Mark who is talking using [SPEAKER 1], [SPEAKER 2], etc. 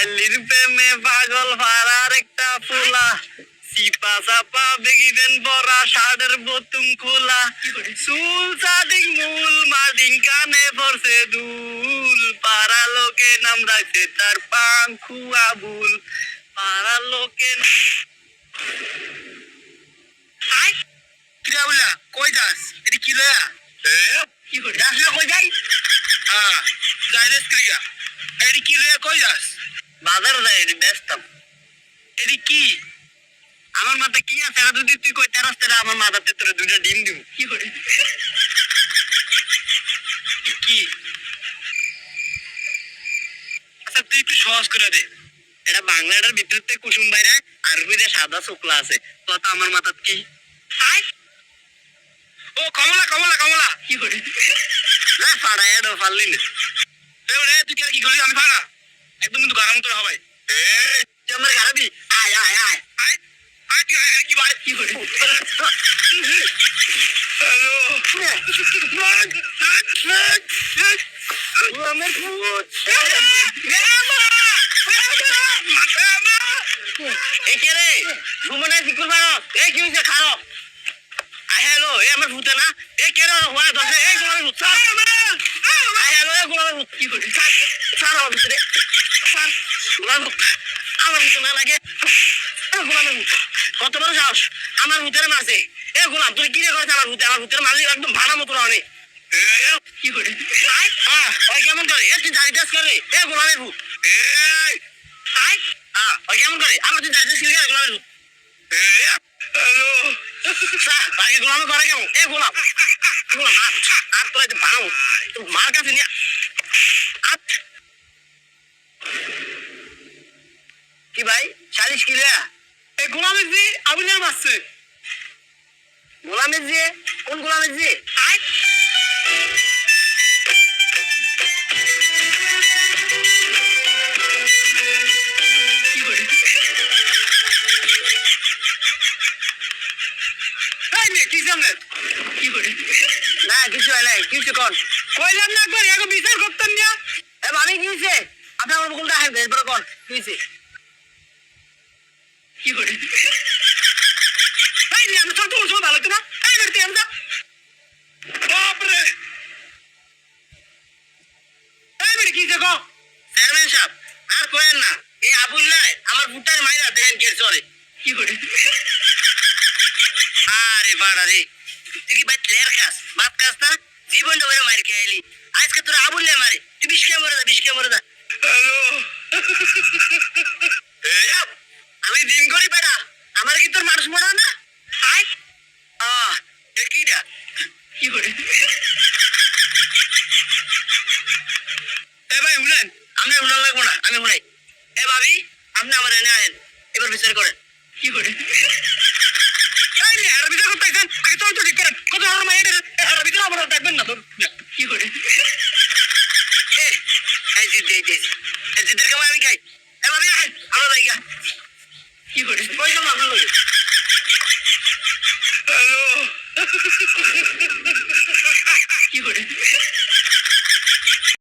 [SPEAKER 1] লাল্লির প্রেমে পাগল পাড়ার একটা ফুলা সিপা চাপা বেগিবেন বড়া শার্টের বোতুম খোলা চুল চাটিং মূল মাটিং কানে পড়ছে দুল পাড়া লোকে নাম রাখছে তার পাংখু আবুল পাড়া লোকে
[SPEAKER 2] কিরা বললা কই যাস এটি কি লয়া
[SPEAKER 1] কি করে
[SPEAKER 2] আসলে কই যাই হ্যাঁ যাইরেস কিরা এটি কি লয়া কই যাস
[SPEAKER 1] বাজার যায় ব্যস্তাম
[SPEAKER 2] এটি কি
[SPEAKER 1] আমার মাথা কি আছে এটা যদি তুই কইতে রাস্তা আমার মাথাতে তোর দুইটা ডিম দিব
[SPEAKER 2] কি করে কি আচ্ছা তুই একটু সহজ করে দে
[SPEAKER 1] এটা বাংলাটার ভিতরতে কুসুম বাইরে আরবিতে সাদা শুক্লা আছে তো আমার মাথাত কি
[SPEAKER 2] ও কমলা কমলা কমলা
[SPEAKER 1] কি করে না পাড়া এডো পারলি না
[SPEAKER 2] এবারে তুই কি করলি আমি ফাড়া একদম কিন্তু গরম তো হবে
[SPEAKER 1] তুই আমার খারাপি আয় আয় আয়
[SPEAKER 2] আয় আয় তুই আয় কি ভাই
[SPEAKER 1] কি করে
[SPEAKER 2] হ্যালো
[SPEAKER 1] আমার ভূত এই কে রে ঘুমনে সিকুল মারো এই কি হইছে খারো আয় হ্যালো এই আমার ভূত না এই কে রে হওয়া দছে এই গোলামের ভূত আয় হ্যালো এই গোলামের ভূত কি করে ছাড়ো ভিতরে ছাড় গোলামের ভূত আমার ভূত না লাগে গোলামের ভূত কত বড় সাহস আমার ভূতের মাঝে এ গোলাম তুই কি রে করছ আমার ভূতের মাঝে একদম ভাড়া মতো রানি কি করে হ্যাঁ ওই কেমন করে এ তুই জারি দাস করে এ গোলামের ভূত ওই কেমন করে আমার তুই জারি দাস করে গোলামের ভূত
[SPEAKER 2] হ্যালো
[SPEAKER 1] আগে গোলামি করে কেমন এ গোলাম গোলাম আর তোরা যে ভালো তোর মার কাছে নিয়ে কি ভাই 40 কিলো
[SPEAKER 2] এই গোলামের জি আবুলের মারছে
[SPEAKER 1] গোলামের যে কোন গোলামের যে
[SPEAKER 2] কি করে এই নে কি জানেন
[SPEAKER 1] কি করে না কিছু হয় নাই কিছু কর
[SPEAKER 2] কইলাম না একবার এগো বিচার করতেন না
[SPEAKER 1] এ ভাবি কি হয়েছে আপনি আমার বকুলটা হাই বেশ বড় কর কি হয়েছে
[SPEAKER 2] কি করে এই নে আমি তো তোর ভালো তো না এই বেরতে আমরা বাপরে এই বের কি দেখো
[SPEAKER 1] চেয়ারম্যান সাহেব আর করেন না এই আবুল্লাহ আমার ভুট্টার মাইরা দেখেন কে চলে
[SPEAKER 2] কি করে
[SPEAKER 1] আরে বাড়া রে তুই কি ভাই প্লেয়ার খাস ভাত খাস না জীবনটা ওরা মারি খেয়ে এলি আজকে তোরা আবুল্লাহ মারে তুই বিষকে মরে যা
[SPEAKER 2] হ্যালো
[SPEAKER 1] আমি দিন করি বেটা আমার কি তোর মানুষ মনে হয় না আয় কিটা
[SPEAKER 2] কি করে এ ভাই শুনেন
[SPEAKER 1] আমি উনার লাগবো না আমি উনাই এ ভাবি আপনি আমার এনে আয়েন এবার বিচার করেন
[SPEAKER 2] কি করে এই নে আর বিচার করতে আছেন আগে তো ঠিক করেন কত আর মাইয়ের আর বিচার আবার দেখবেন না তো কি করে
[SPEAKER 1] এই জিদের কামাই আমি খাই এ ভাবি আহেন আমার জায়গা
[SPEAKER 2] কি করে
[SPEAKER 1] কই যাবো আপনার লোক
[SPEAKER 2] হ্যালো কি করে